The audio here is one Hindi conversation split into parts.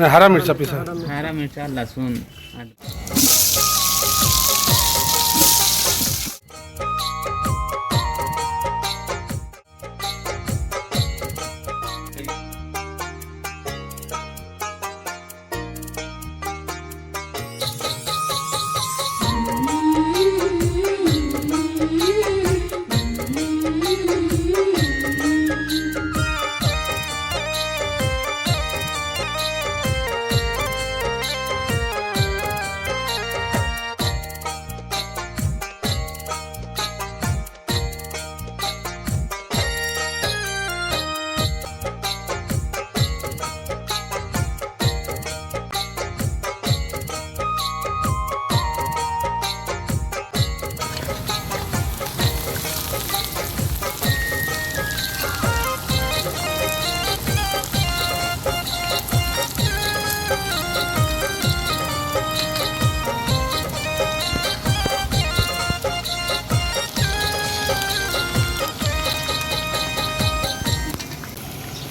हरा मिर्चा पीसा। हरा मिर्चा, लहसुन,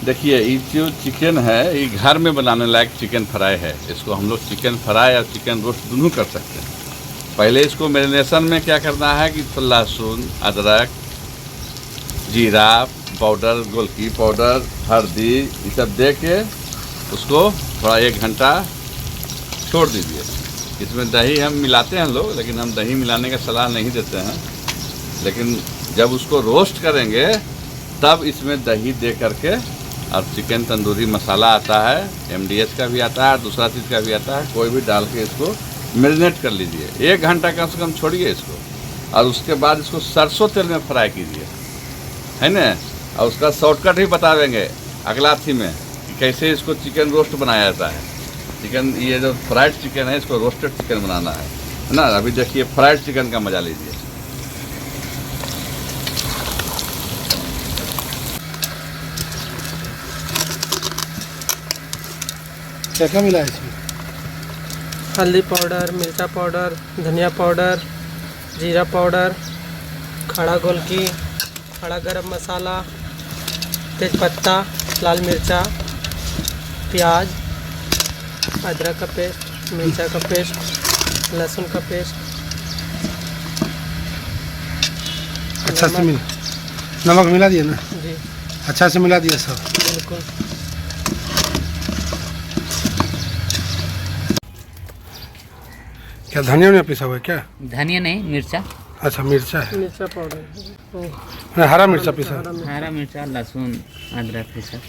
देखिए, ये जो चिकन है ये घर में बनाने लायक चिकन फ्राई है। इसको हम लोग चिकन फ्राई और चिकन रोस्ट दोनों कर सकते हैं। पहले इसको मैरिनेशन में क्या करना है कि तो लहसुन, अदरक, जीरा पाउडर, गोलकी पाउडर, हल्दी ये सब दे के उसको थोड़ा 1 घंटा छोड़ दीजिए। इसमें दही हम मिलाते हैं लोग, लेकिन हम दही मिलाने का सलाह नहीं देते हैं। लेकिन जब उसको रोस्ट करेंगे तब इसमें दही दे करके, और चिकन तंदूरी मसाला आता है, MDH का भी आता है और दूसरा चीज़ का भी आता है, कोई भी डाल के इसको मैरिनेट कर लीजिए। 1 घंटा कम से कम छोड़िए इसको, और उसके बाद इसको सरसों तेल में फ्राई कीजिए, है ना। और उसका शॉर्टकट भी बता देंगे अगला थी में कि कैसे इसको चिकन रोस्ट बनाया जाता है। चिकन, ये जो फ्राइड चिकन है इसको रोस्टेड चिकन बनाना है ना। अभी देखिए फ्राइड चिकन का मज़ा लीजिए। क्या क्या मिला है इसमें? हल्दी पाउडर, मिर्चा पाउडर, धनिया पाउडर, जीरा पाउडर, खड़ा गोलकी, खड़ा गरम मसाला, तेज़पत्ता, लाल मिर्चा, प्याज, अदरक का पेस्ट, मिर्चा का पेस्ट, लहसुन का पेस्ट, अच्छा से मिला, नमक मिला दिया ना? जी अच्छा से मिला दिया सब। बिल्कुल। क्या धनिया में पिसा हुआ है क्या? धनिया नहीं, मिर्चा, अच्छा मिर्चा है, मिर्चा पाउडर, हरा मिर्चा पिसा। हरा मिर्चा, लहसुन, अदरक ये सब।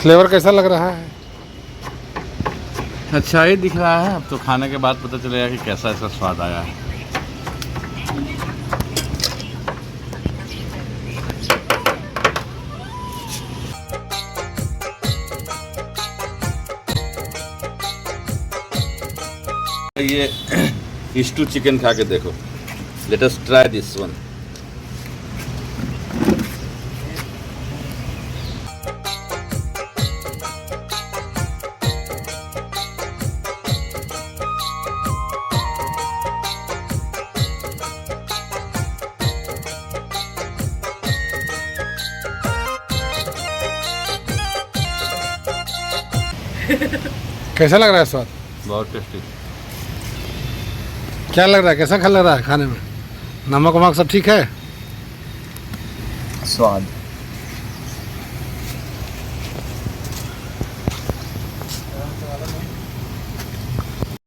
फ्लेवर कैसा लग रहा है? अच्छा ही दिख रहा है, अब तो खाने के बाद पता चलेगा कि कैसा इसका स्वाद आया है। ये स्टू चिकन खा के देखो, let us try this one. कैसा लग रहा है स्वाद? बहुत टेस्टी। क्या लग रहा है, कैसा लग रहा है खाने में? नमक वमक सब ठीक है? स्वाद